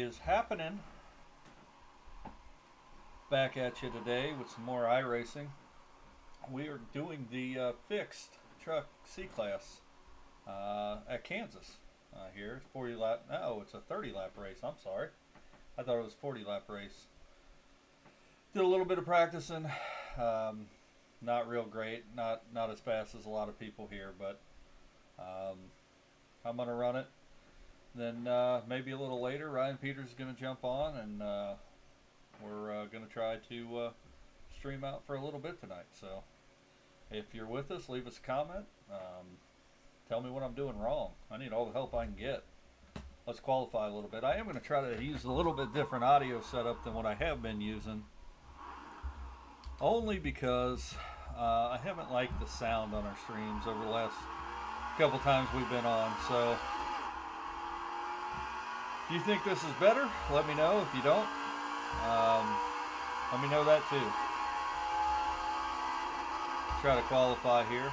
is happening? Back at you today with some more iRacing. We are doing the fixed truck C-Class at Kansas here. 40 lap, no, it's a 30 lap race. I'm sorry. I thought it was a 40 lap race. Did a little bit of practicing. Not real great. Not as fast as a lot of people here, but I'm going to run it. Then maybe a little later, Ryan Peters is going to jump on, and we're going to try to stream out for a little bit tonight. So if you're with us, leave us a comment. Tell me what I'm doing wrong. I need all the help I can get. Let's qualify a little bit. I am going to try to use a little bit different audio setup than what I have been using. Only because I haven't liked the sound on our streams over the last couple times we've been on. So if you think this is better, let me know. If you don't, let me know that too. Try to qualify here.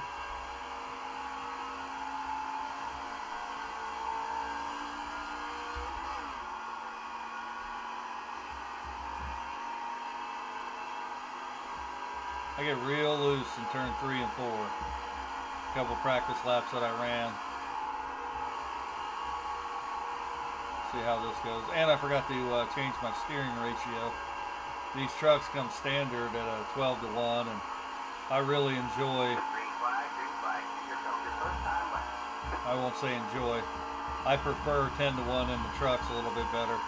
I get real loose in turn 3 and 4. A couple practice laps that I ran. See how this goes. And I forgot to change my steering ratio. These trucks come standard at a 12 to 1, and I really enjoy, I won't say enjoy, I prefer 10 to 1 in the trucks a little bit better.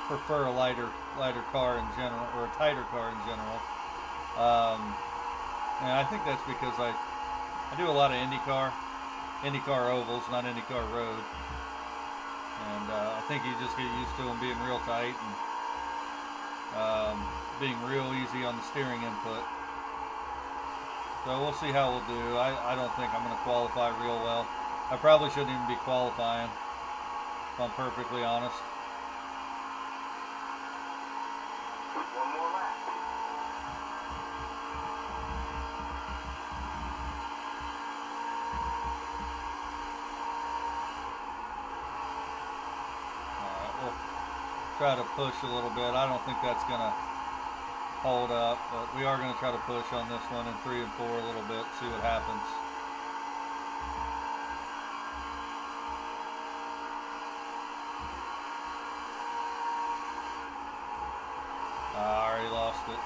Prefer a lighter car in general, or a tighter car in general. And I think that's because I do a lot of IndyCar ovals, not IndyCar road. And I think you just get used to them being real tight and being real easy on the steering input. So we'll see how we'll do. I don't think I'm going to qualify real well. I probably shouldn't even be qualifying, if I'm perfectly honest. One more lap. Alright, we'll try to push a little bit. I don't think that's going to hold up, but we are going to try to push on this one in 3 and 4 a little bit, see what happens. I already lost it.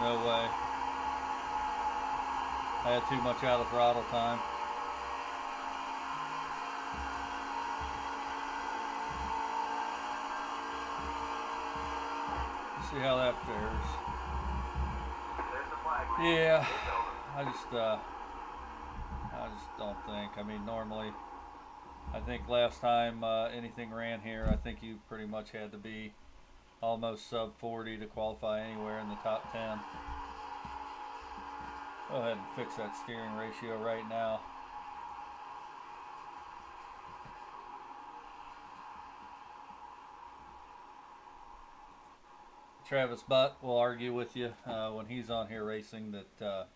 No way. I had too much out of throttle time. Let's see how that fares. Yeah, I just don't think. I mean, normally, I think last time anything ran here, I think you pretty much had to be almost sub 40 to qualify anywhere in the top 10. Go ahead and fix that steering ratio right now. Travis Butt will argue with you when he's on here racing that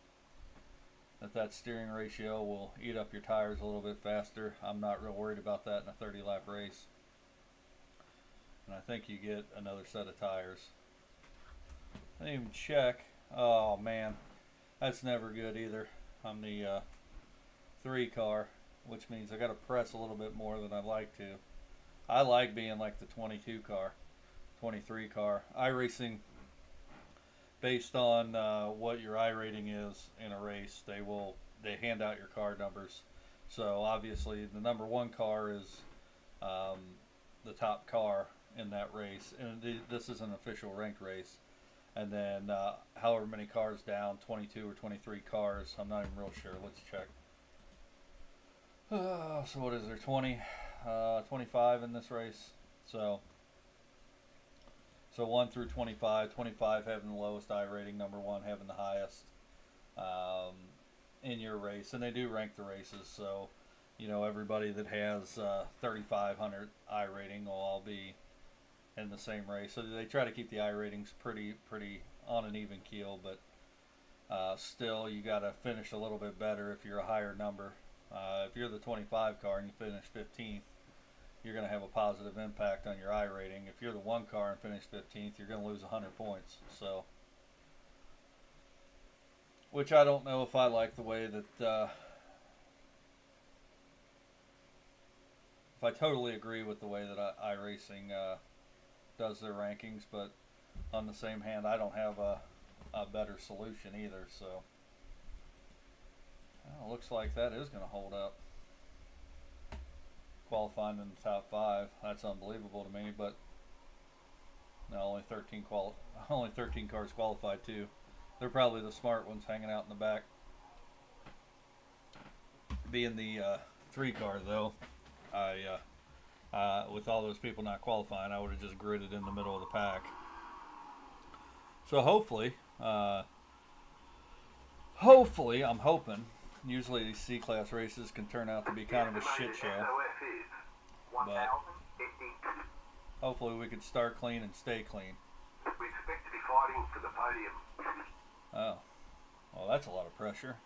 that steering ratio will eat up your tires a little bit faster. I'm not real worried about that in a 30 lap race. And I think you get another set of tires. I didn't even check. Oh man, that's never good either on the 3 car, which means I got to press a little bit more than I'd like to. I like being like the 22 car, 23 car. iRacing, based on what your iRating is in a race, they hand out your car numbers. So obviously the number 1 car is the top car in that race, and this is an official ranked race, and then however many cars down, 22 or 23 cars, I'm not even real sure. Let's check. So what is there, 25 in this race? So 1 through 25, 25 having the lowest iRating, number 1 having the highest in your race, and they do rank the races, so you know everybody that has 3,500 iRating will all be in the same race. So they try to keep the iRatings pretty on an even keel, but still you got to finish a little bit better if you're a higher number. If you're the 25 car and you finish 15th, you're going to have a positive impact on your I rating. If you're the one car and finish 15th, you're going to lose 100 points. So, which I don't know if I like the way that. If I totally agree with the way that iRacing does their rankings, but on the same hand, I don't have a better solution either. So, well, looks like that is going to hold up. Qualifying in the top 5, that's unbelievable to me. But no, only 13 cars qualified too. They're probably the smart ones hanging out in the back. Being the 3 car though, with all those people not qualifying, I would have just gridded in the middle of the pack. So hopefully, I'm hoping. Usually these C-class races can turn out to be kind of a shit show. But hopefully we could start clean and stay clean. We expect to be fighting for the podium. Oh, well, that's a lot of pressure.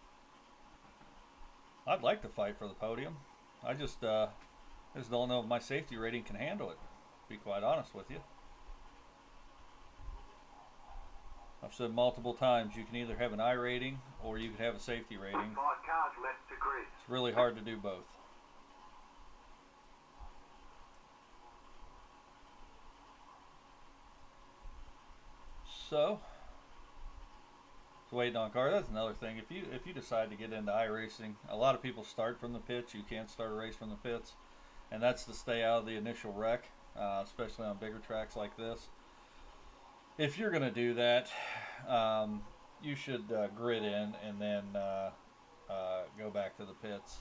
I'd like to fight for the podium. I just don't know if my safety rating can handle it, to be quite honest with you. I've said multiple times you can either have an I rating or you could have a safety rating. 5 cars left to grid. It's really hard to do both. So, waiting on car. That's another thing. If you decide to get into iRacing, a lot of people start from the pits. You can't start a race from the pits, and that's to stay out of the initial wreck, especially on bigger tracks like this. If you're going to do that, you should grid in and then go back to the pits.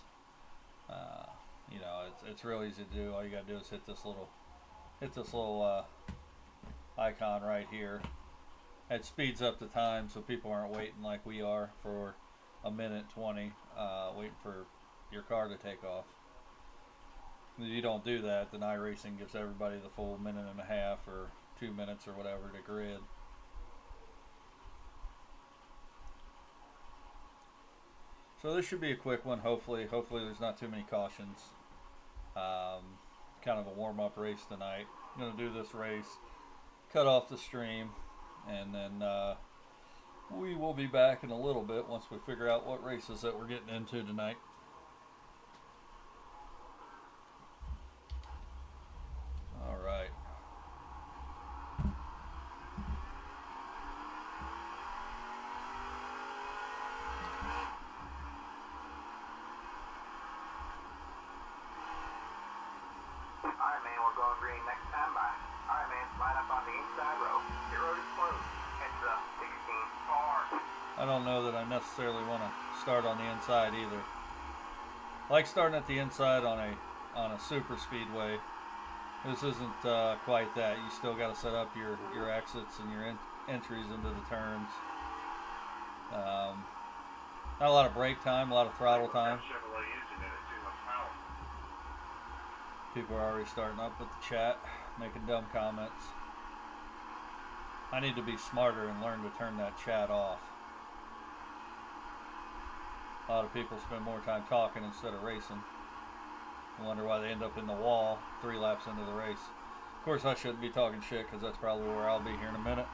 You know, it's real easy to do. All you got to do is hit this little icon right here. It speeds up the time so people aren't waiting like we are for a minute 20 waiting for your car to take off. If you don't do that, then iRacing gives everybody the full minute and a half or 2 minutes or whatever to grid. So this should be a quick one. Hopefully there's not too many cautions. Kind of a warm-up race tonight. I'm going to do this race, cut off the stream, and then we will be back in a little bit once we figure out what races that we're getting into tonight. All right. Alright, man, we're going green next time by. Alright, man, line up on the inside row. Your road is closed. Heads up, 16 hard. I don't know that I necessarily want to start on the inside either. I like starting at the inside on a super speedway. This isn't quite that. You still got to set up your exits and your entries into the turns. Not a lot of brake time, a lot of throttle time. People are already starting up with the chat, making dumb comments. I need to be smarter and learn to turn that chat off. A lot of people spend more time talking instead of racing. I wonder why they end up in the wall 3 laps into the race. Of course, I shouldn't be talking shit because that's probably where I'll be here in a minute.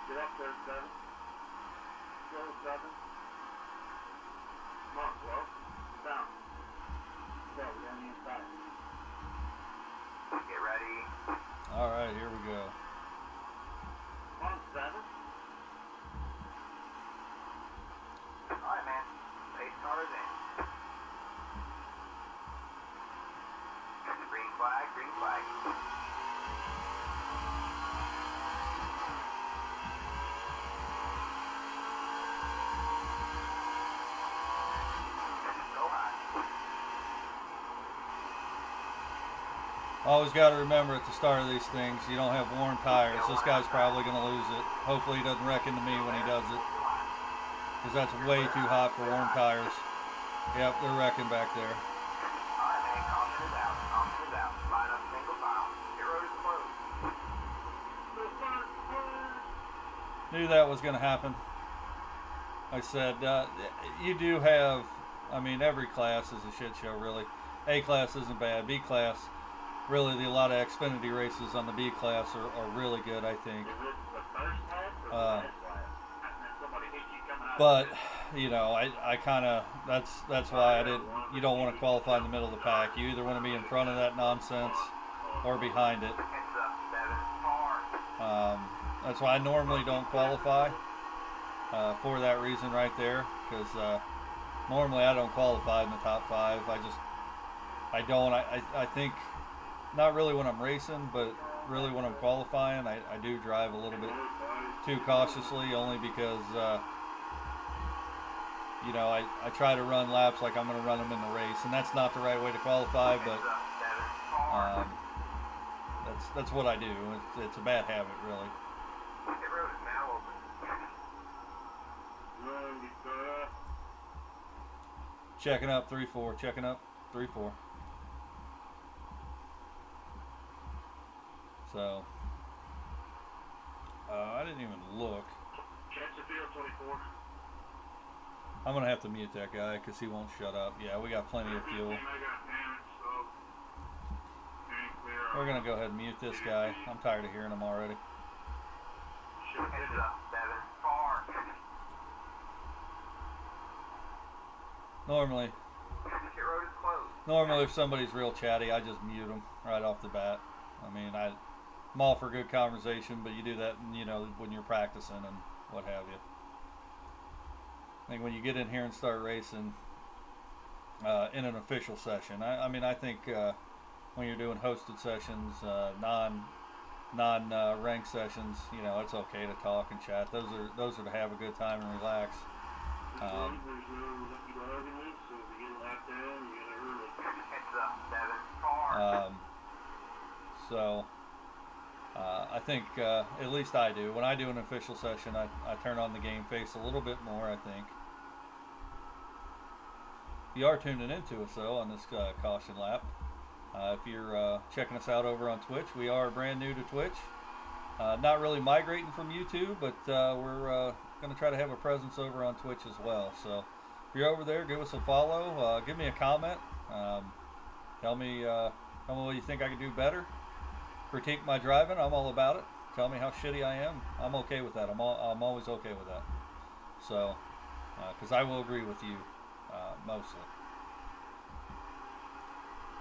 Get up there, 7. Slow 7. Come on, slow. Down. Go, we're on the inside. Get ready. Alright, here we go. Come on, 7. Alright, man. Pace cars in. Green flag, green flag. Always got to remember at the start of these things, you don't have worn tires. This guy's probably going to lose it. Hopefully he doesn't wreck into me when he does it, because that's way too hot for worn tires. Yep, they're wrecking back there. Alright, man, caution is out. Caution is out. Line up single file. Your road is closed. Knew Knew that was going to happen. I said, you do have, I mean, every class is a shit show, really. A class isn't bad. B class, really, a lot of Xfinity races on the B class are really good, I think. But, you know, I kind of, that's why I didn't, you don't want to qualify in the middle of the pack. You either want to be in front of that nonsense or behind it. That's why I normally don't qualify for that reason right there, because normally I don't qualify in the top 5. I don't. I think not really when I'm racing, but really when I'm qualifying, I do drive a little bit too cautiously, only because you know, I try to run laps like I'm going to run them in the race, and that's not the right way to qualify, but that's what I do. It's a bad habit, really. Checking up 3-4. Checking up 3-4. So I didn't even look. Chesterfield 24. I'm gonna have to mute that guy because he won't shut up. Yeah, we got plenty of fuel. We're gonna go ahead and mute this guy. I'm tired of hearing him already. Normally if somebody's real chatty, I just mute them right off the bat. I mean, I'm all for good conversation, but you do that, you know, when you're practicing and what have you. I think when you get in here and start racing in an official session, I mean, I think when you're doing hosted sessions, non-ranked sessions, you know, it's okay to talk and chat. Those are to have a good time and relax. So I think at least I do. When I do an official session, I turn on the game face a little bit more, I think. You are tuning into us, though, on this caution lap. If you're checking us out over on Twitch, we are brand new to Twitch. Not really migrating from YouTube, but we're going to try to have a presence over on Twitch as well. So if you're over there, give us a follow. Give me a comment. Tell me what you think I could do better. Critique my driving. I'm all about it. Tell me how shitty I am. I'm okay with that. I'm always okay with that. So, because I will agree with you mostly.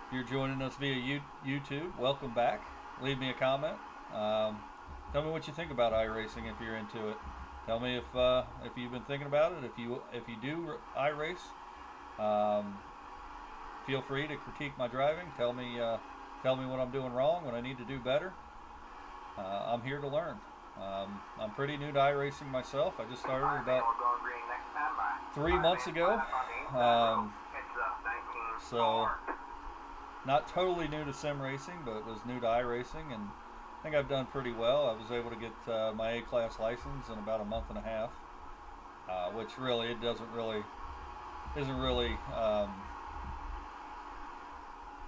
If you're joining us via YouTube, welcome back. Leave me a comment. Tell me what you think about iRacing if you're into it. Tell me if you've been thinking about it. If you do iRace, feel free to critique my driving. Tell me what I'm doing wrong, what I need to do better. I'm here to learn. I'm pretty new to iRacing myself. I just started about 3 months ago. So not totally new to Simracing, but was new to iRacing, and I think I've done pretty well. I was able to get my A-class license in about a month and a half, which really isn't really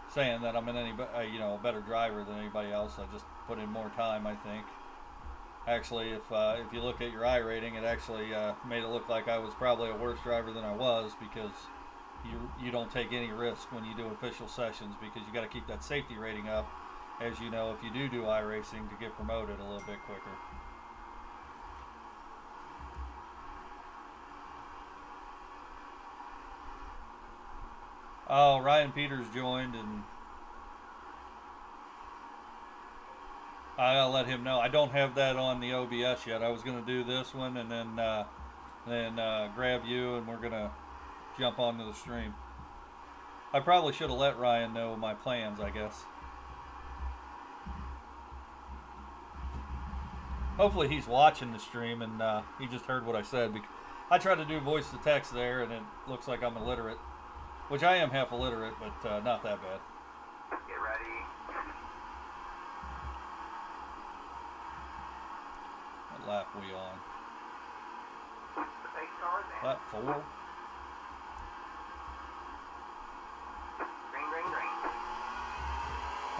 saying that I'm in any a better driver than anybody else. I just put in more time, I think. Actually, if you look at your iRating, it actually made it look like I was probably a worse driver than I was, because you don't take any risk when you do official sessions, because you got to keep that safety rating up, as you know, if you do iRacing, to get promoted a little bit quicker. Oh, Ryan Peters joined, and I'll let him know. I don't have that on the OBS yet. I was going to do this one and then grab you, and we're going to jump onto the stream. I probably should have let Ryan know my plans, I guess. Hopefully he's watching the stream and he just heard what I said. Because I tried to do voice to text there, and it looks like I'm illiterate. Which I am half illiterate, but not that bad. Get ready. What lap we on? The pace car's in. Lap 4? Green, green, green.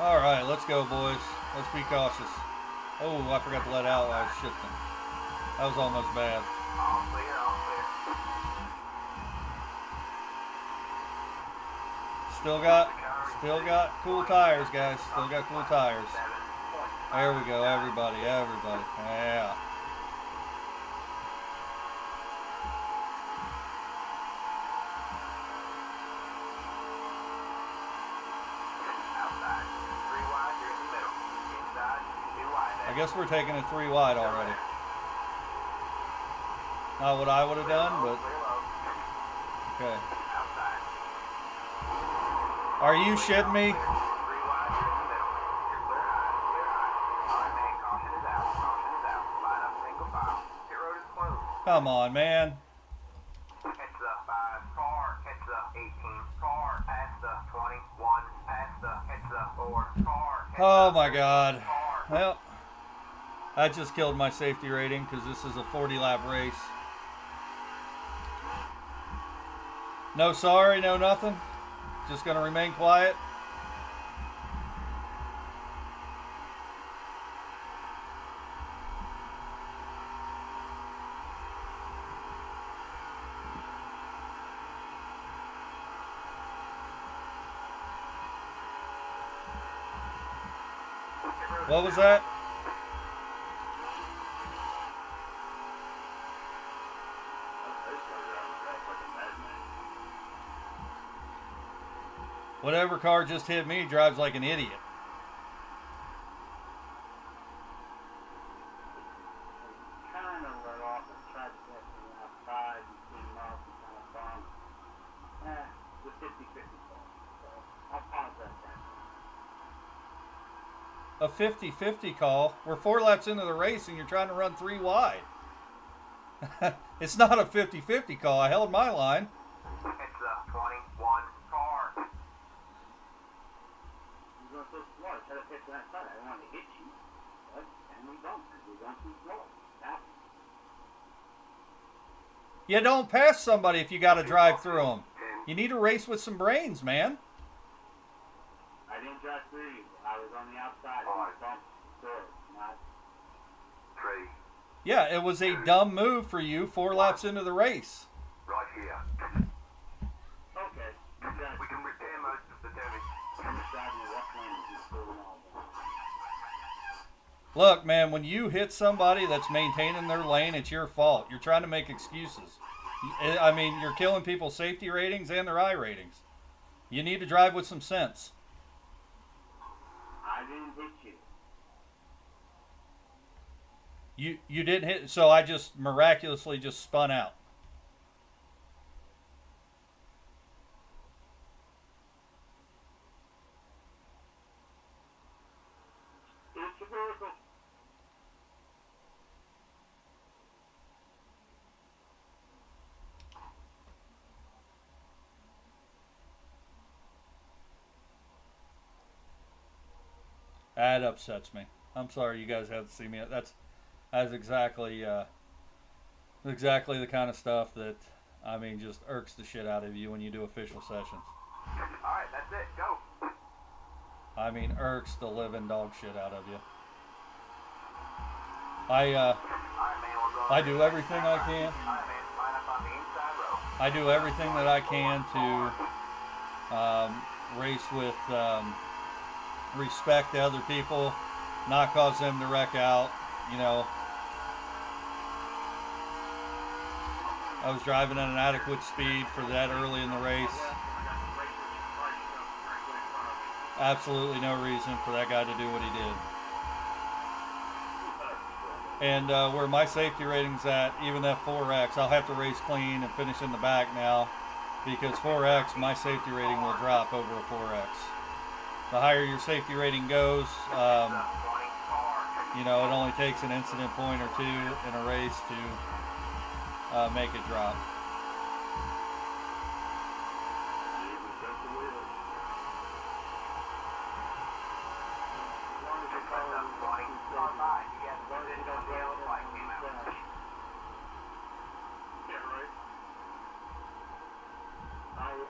Alright, let's go, boys. Let's be cautious. Oh, I forgot to let out while I was shifting. That was almost bad. All clear, all clear. Still got cool tires, guys. Still got cool tires. There we go, everybody. Yeah. Outside. 3 wide, you're in the middle. Inside, 2 wide. I guess we're taking it 3 wide already. Not what I would have done, but okay. Outside. Are you shitting me? 3 wide, you're in the middle. You're clear high, clear high. Alright, man, caution is out. Caution is out. Line up single file. Pit road is closed. Come on, man. Catch the 5 car. Catch the 18 car. Pass the 21. Pass the. Catch the 4 car. Oh my God. Well, that just killed my safety rating because this is a 40-lap race. No sorry, no nothing. Just gonna remain quiet. What was that? Whatever car just hit me drives like an idiot. Kind of let off and tried to get me outside and clean up and kind of bump. The 50-50 call. So I'll pause that. A 50-50 call. We're 4 laps into the race and you're trying to run 3 wide. It's not a 50-50 call. I held my line. It's the 21 car. You're going so slow. I tried to pitch that side. I didn't want to hit you. But, and we don't. We're going too slow. That. You don't pass somebody if you got to drive through them. You need to race with some brains, man. I didn't drive through you. I was on the outside. I was bumped through. Not 3. Yeah, it was a dumb move for you 4 laps into the race. Right here. okay. You guys, We can repair most of the damage. I'm just driving the left lane and just pulling all down. Look, man, when you hit somebody that's maintaining their lane, it's your fault. You're trying to make excuses. I mean, you're killing people's safety ratings and their I ratings. You need to drive with some sense. I didn't hit you. You didn't hit, so I just miraculously just spun out. It's a miracle. That upsets me. I'm sorry you guys have to see me. That's exactly the kind of stuff that, I mean, just irks the shit out of you when you do official sessions. Alright, that's it. Go. I mean, irks the living dog shit out of you. I do everything I can. Alright, man. Line up on the inside row. I do everything that I can to race with respect to other people, not cause them to wreck out. You know, I was driving at an adequate speed for that early in the race. Absolutely no reason for that guy to do what he did. And where my safety rating's at, even that 4X, I'll have to race clean and finish in the back now, because 4X, my safety rating will drop over a 4X. The higher your safety rating goes, you know, it only takes an incident point or two in a race to make it drop.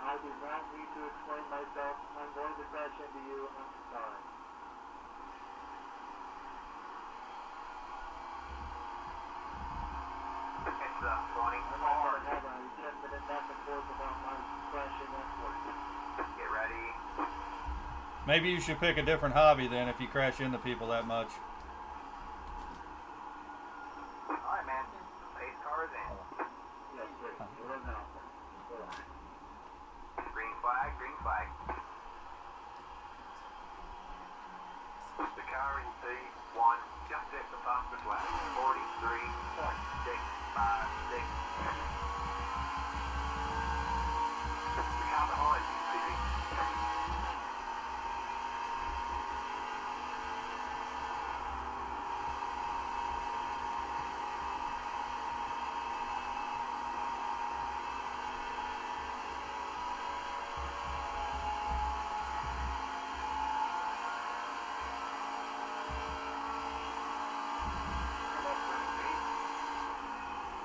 I do not need to explain myself. I'm going to crash into you. I'm sorry. Maybe you should pick a different hobby then if you crash into people that much. Alright, man. Pace cars in. Yes, sir. We're now. Green flag, green flag. The car in P1 just hit the fastest lap. 43.656. The car behind you, Stevie.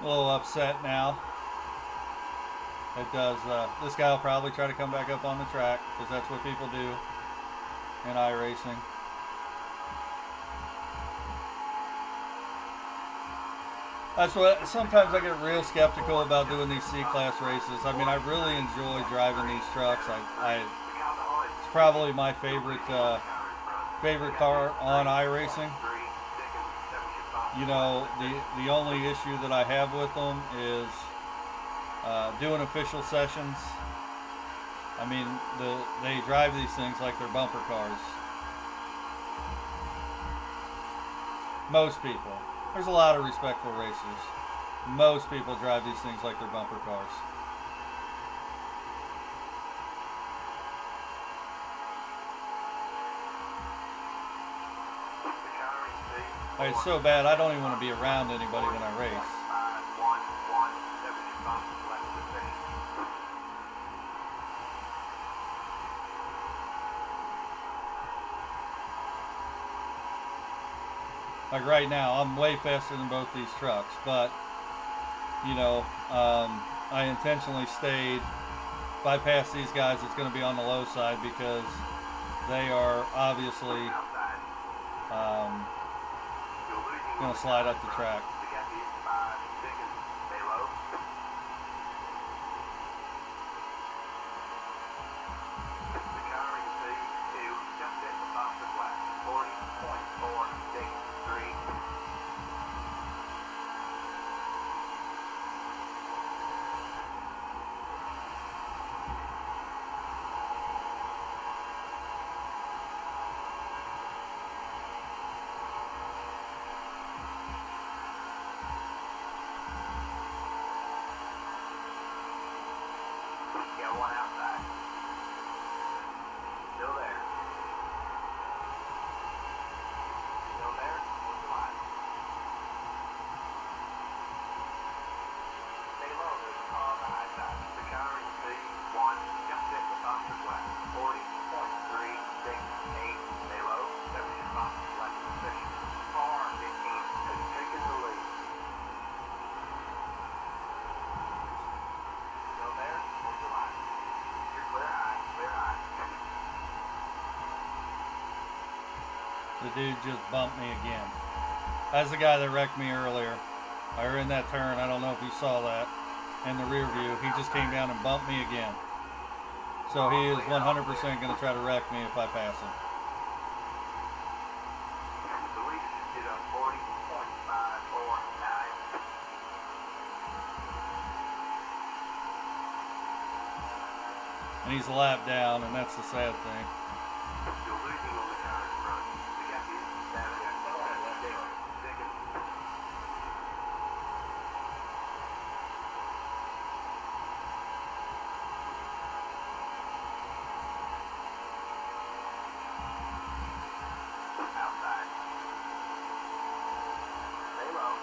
A little upset now. It does. This guy will probably try to come back up on the track because that's what people do in iRacing. That's what. Sometimes I get real skeptical about doing these C-class races. I mean, I really enjoy driving these trucks. It's probably my favorite car on iRacing. You know, the only issue that I have with them is doing official sessions. I mean, they drive these things like they're bumper cars. Most people. There's a lot of respectful racers. Most people drive these things like they're bumper cars. It's so bad, I don't even want to be around anybody when I race. Like right now, I'm way faster than both these trucks, but, you know, I intentionally stayed. If I pass these guys, it's going to be on the low side because they are obviously going to slide up the track. One outside. Still there. Still there. What's the line? Stay low. There's a car on the high side. The car in C1 just hit the fastest lap. 40.368. Stay low. That was your fastest lap position. Car 15 has taken the lead. Still there. What's the line? The dude just bumped me again. That's the guy that wrecked me earlier. I were in that turn. I don't know if you saw that in the rear view. He just came down and bumped me again. So he is 100% going to try to wreck me if I pass him. The lead is on 40.549. And he's a lap down, and that's the sad thing. You're losing on the car in front. The gap is 7 seconds. Outside. Stay low.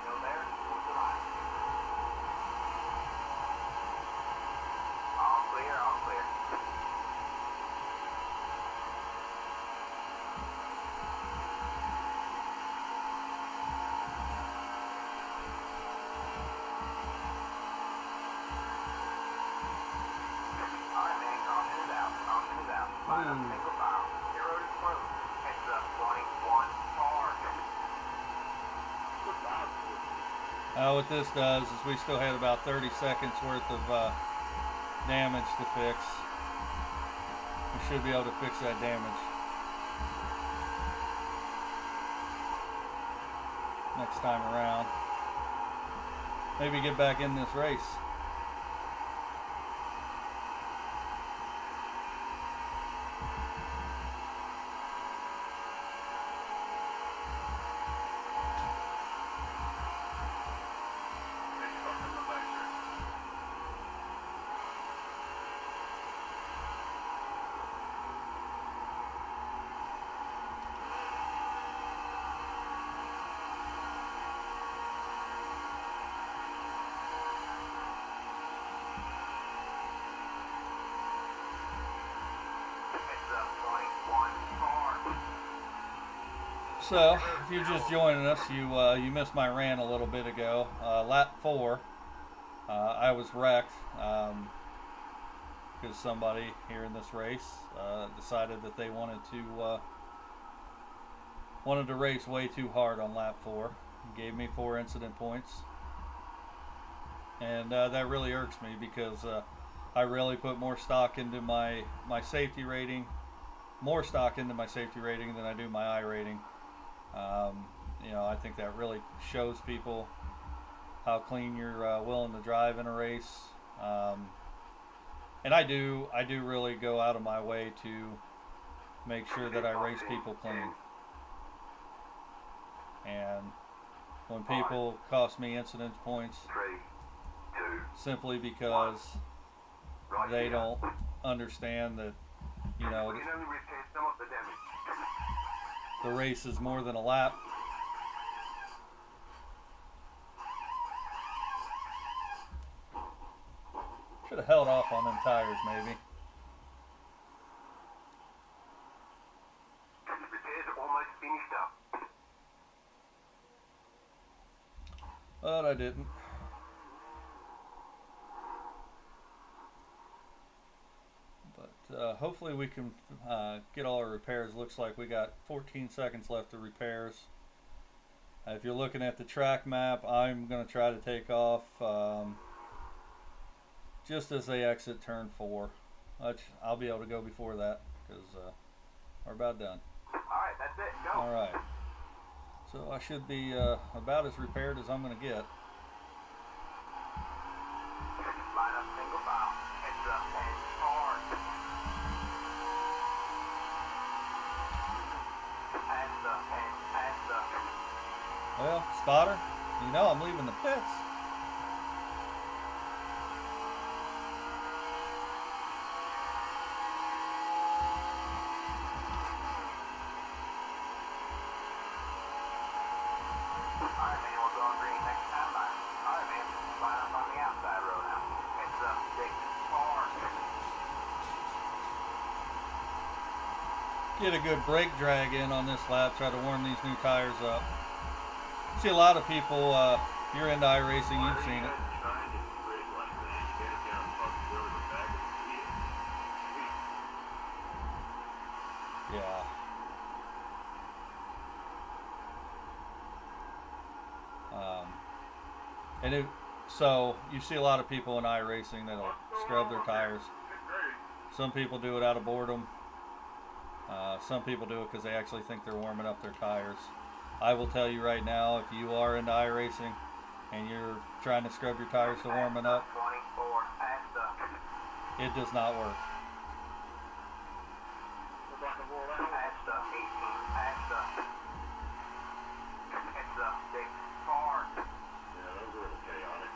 Still there. What's the line? All clear, all clear. Alright, man, caution is out. Caution is out. Line up, single file. Your road is closed. It's the 21 car. What this does is we still had about 30 seconds worth of damage to fix. We should be able to fix that damage next time around. Maybe get back in this race. So, if you're just joining us, you missed my rant a little bit ago. Lap 4, I was wrecked because somebody here in this race decided that they wanted to race way too hard on lap 4. Gave me 4 incident points, and that really irks me because I really put more stock into my safety rating, more stock into my safety rating than I do my iRating. You know, I think that really shows people how clean you're willing to drive in a race. And I do really go out of my way to make sure that I race people clean. And when people cost me incident points simply because they don't understand that, you know, the race is more than a lap. Should have held off on them tires, maybe. Almost finished up. But I didn't. But hopefully we can get all our repairs. Looks like we got 14 seconds left of repairs. If you're looking at the track map, I'm going to try to take off just as they exit turn 4. I'll be able to go before that because we're about done. Alright, that's it. Go. Alright. So I should be about as repaired as I'm going to get. Line up single file. Heads up and hard. Hands up. Well, spotter, you know I'm leaving the pits. Alright, man, we'll go on green next time. Bye. Alright, man, line up on the outside road now. Heads up, big, hard. Get a good brake drag in on this lap. Try to warm these new tires up. See a lot of people, you're into iRacing, you've seen it. Yeah. So you see a lot of people in iRacing that'll scrub their tires. Some people do it out of boredom. Some people do it because they actually think they're warming up their tires. I will tell you right now, if you are into iRacing and you're trying to scrub your tires to warm it up, 24, hands up. it does not work. Hands up, 18, hands up. Heads up, big, hard. Yeah, those are a little chaotic.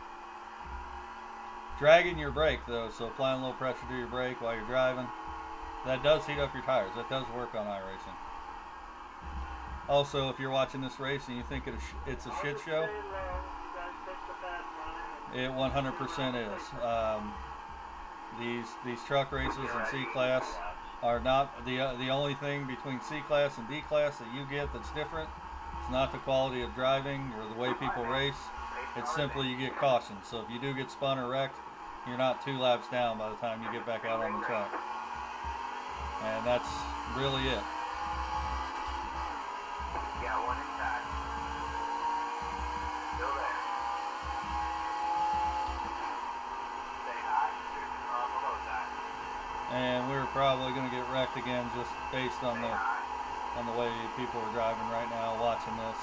Dragging your brake though, so applying a little pressure to your brake while you're driving, that does heat up your tires. That does work on iRacing. Also, if you're watching this race and you think it's a shit show, it 100% is. These truck races in C-Class are not the only thing between C-Class and D-Class that you get that's different. It's not the quality of driving or the way people race. It's simply you get cautioned. So if you do get spun or wrecked, you're not 2 laps down by the time you get back out on the track. And that's really it. Got one inside. Still there. Stay high. There's a car below. and we were probably going to get wrecked again just based on the way people are driving right now watching this.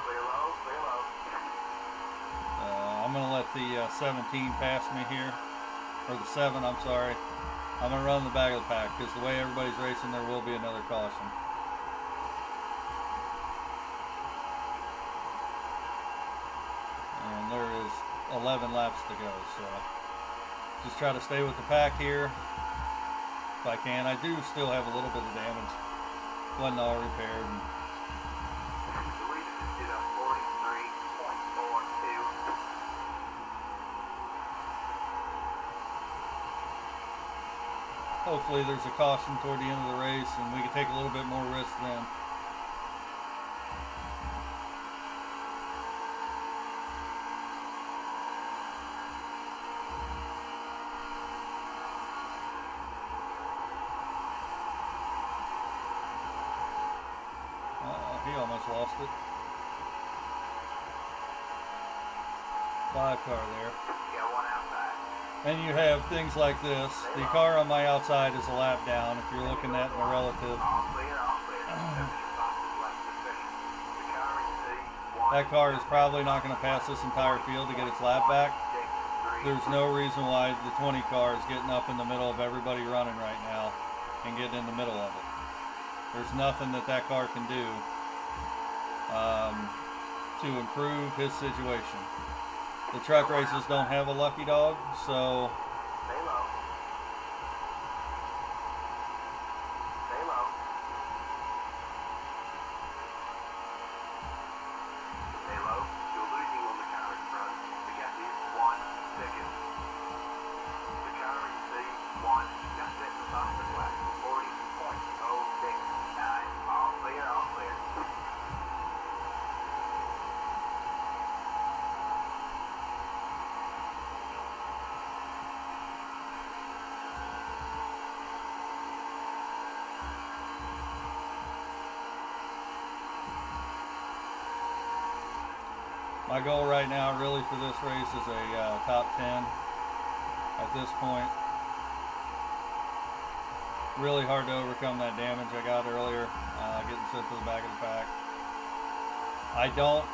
Clear low, clear low. I'm going to let the 17 pass me here, or the 7, I'm sorry. I'm going to run the back of the pack because the way everybody's racing, there will be another caution. And there is 11 laps to go, so just try to stay with the pack here if I can. I do still have a little bit of damage. Wasn't all repaired. The leader just did a 43.42. Hopefully there's a caution toward the end of the race and we can take a little bit more risk then. He almost lost it. 5 car there. Got one outside. And you have things like this. The car on my outside is a lap down if you're looking at the relative. All clear, all clear. 70 boxes left position. The car in C1. That car is probably not going to pass this entire field to get its lap back. There's no reason why the 20 car is getting up in the middle of everybody running right now and getting in the middle of it. There's nothing that car can do to improve his situation. The truck races don't have a lucky dog, so Stay low. Stay low. Stay low. You're losing on the car in front. The gap is 1 second. The car in C1 just hit the fastest lap. 40.069. All clear, all clear. my goal right now really for this race is a top 10 at this point. Really hard to overcome that damage I got earlier, getting sent to the back of the pack. I don't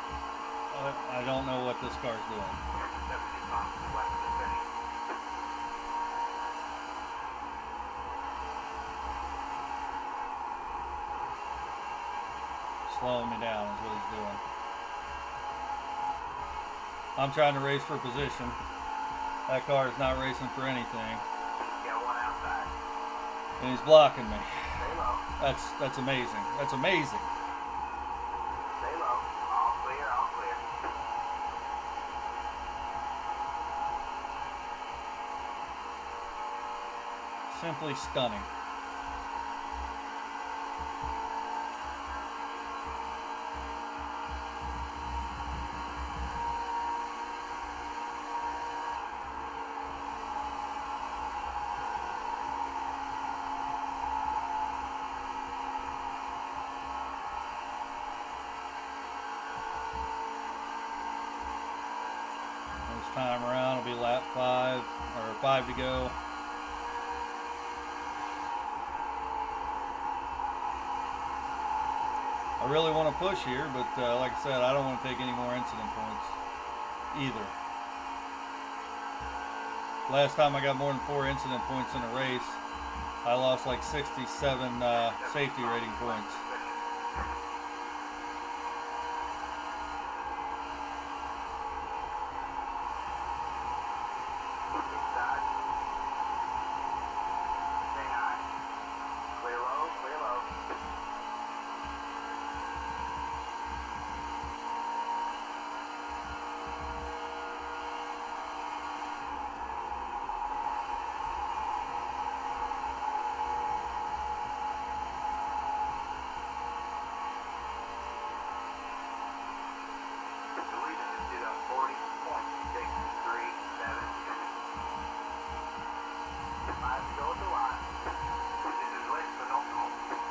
know what this car's doing. 70 boxes left to finish. Slowing me down is what he's doing. I'm trying to race for position. That car is not racing for anything, Got one outside. and he's blocking me. Stay low. That's amazing. That's amazing. Stay low. All clear, all clear. Simply stunning. Time around will be lap 5 or 5 to go. I really want to push here, but like I said, I don't want to take any more incident points either. Last time I got more than 4 incident points in a race, I lost like 67 safety rating points.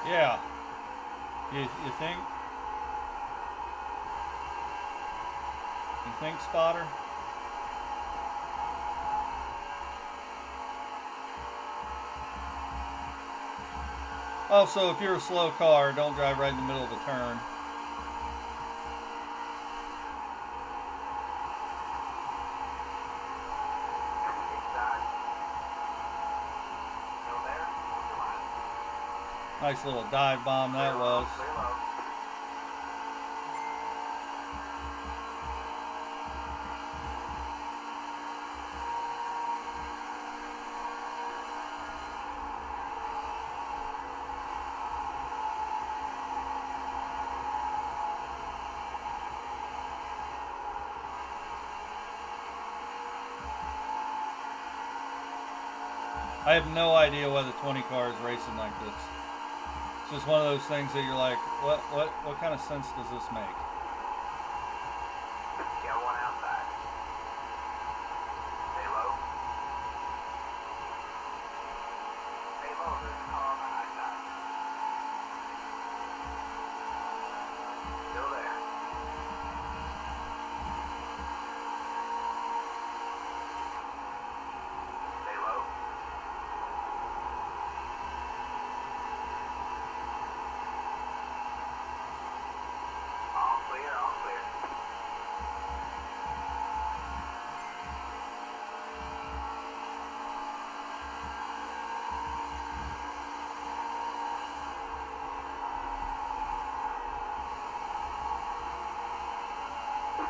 Yeah. You think? You think, Spotter? Also, if you're a slow car, don't drive right in the middle of the turn. Inside. Still there? What's your line? Nice little dive bomb that was. Clear low. I have no idea why the 20 car is racing like this. It's just one of those things that you're like, what kind of sense does this make? Get one outside. Stay low. Stay low. There's a car on the high side. Still there. Stay low. All clear, all clear.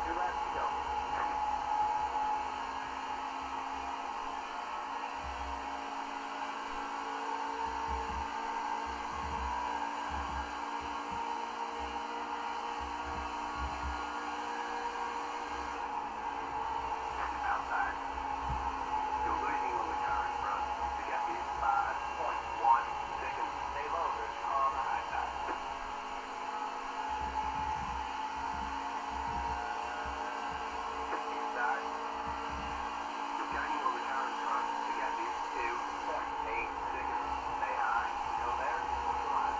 Two laps to go. Outside. You're losing on the car in front. To get you 5.1 seconds. Stay low. There's a car on the high side. Inside. You're gaining on the car in front. To get you 2.8 seconds. Stay high. Still there? What's the line?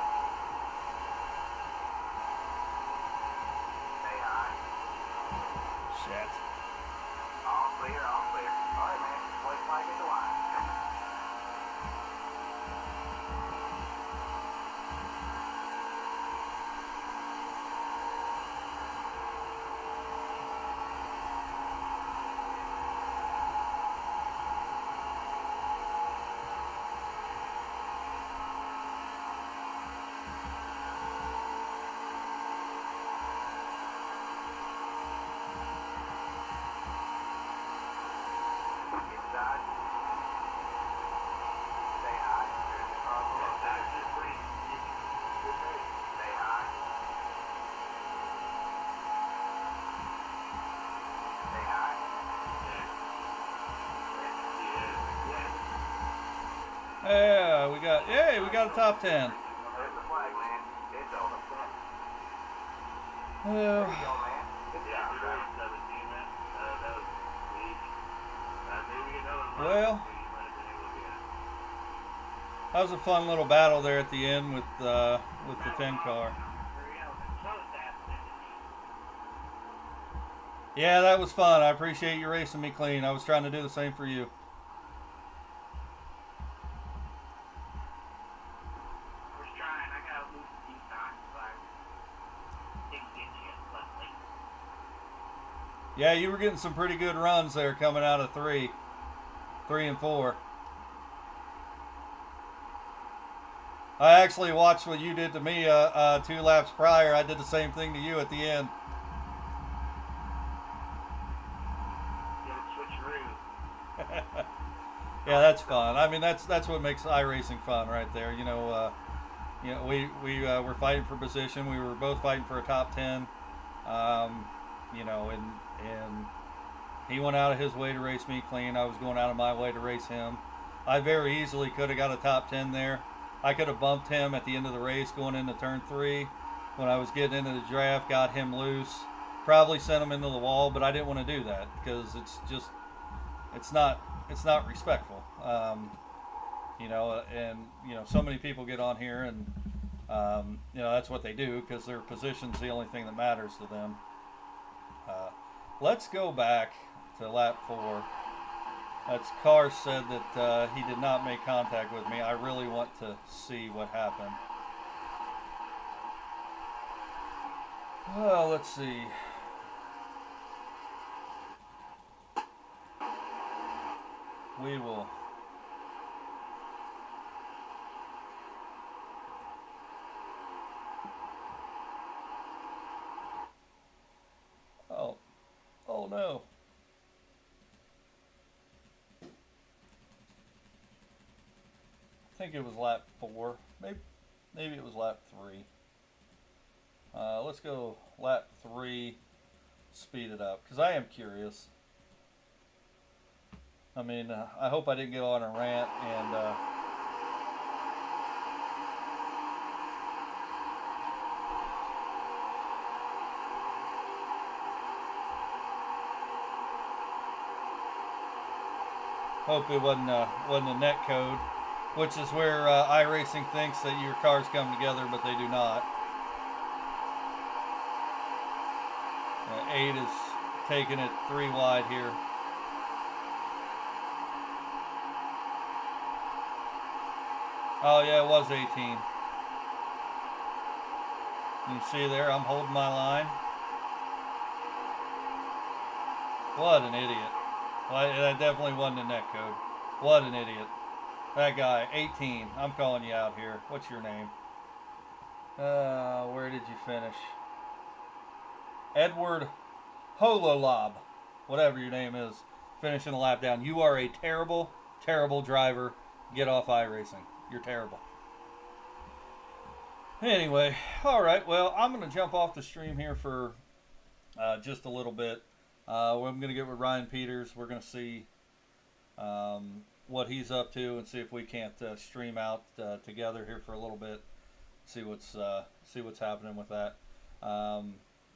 Stay high. Shit. All clear, all clear. All right, man. White flag in the line. Inside. Stay high. There's a car below. Stay high. Stay high. Yeah, we got a top 10. There's the flag, man. It's over. Oh, There you go, man. Good Yeah, job, you're man. right, 17, man. That was sweet. Maybe another one. Well. So you might have been able to get it. that was a fun little battle there at the end with the 10 car. Yeah, that was fun. I appreciate you racing me clean. I was trying to do the same for you. Was trying. I got to lose a few times, but I didn't get you lately. Yeah, you were getting some pretty good runs there coming out of 3 and 4. I actually watched what you did to me 2 laps prior. I did the same thing to you at the end. Get a switcheroo. Yeah, that's fun. I mean, that's what makes iRacing fun right there. You know, we were fighting for position. We were both fighting for a top 10. You know, and he went out of his way to race me clean. I was going out of my way to race him. I very easily could have got a top 10 there. I could have bumped him at the end of the race going into turn 3. When I was getting into the draft, got him loose. Probably sent him into the wall, but I didn't want to do that because it's not respectful. You know, and you know, so many people get on here and you know, that's what they do because their position's the only thing that matters to them. Let's go back to lap 4. That's Carr said that he did not make contact with me. I really want to see what happened. Well, let's see. We will. Oh, oh no. I think it was lap 4. Maybe it was lap 3. Let's go lap 3. Speed it up because I am curious. I mean, I hope I didn't go on a rant and. Hope it wasn't a net code, which is where iRacing thinks that your cars come together, but they do not. 8 is taking it 3 wide here. Oh yeah, it was 18. You see there, I'm holding my line. What an idiot. Well, that definitely wasn't a net code. What an idiot. That guy, 18. I'm calling you out here. What's your name? Where did you finish? Edward Hololob. Whatever your name is. Finishing a lap down. You are a terrible, terrible driver. Get off iRacing. You're terrible. Anyway, alright, well, I'm going to jump off the stream here for just a little bit. I'm going to get with Ryan Peters. We're going to see what he's up to and see if we can't stream out together here for a little bit. See what's happening with that.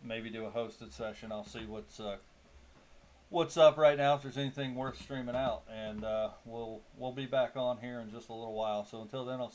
Maybe do a hosted session. I'll see what's up right now if there's anything worth streaming out, and we'll be back on here in just a little while. So until then, I'll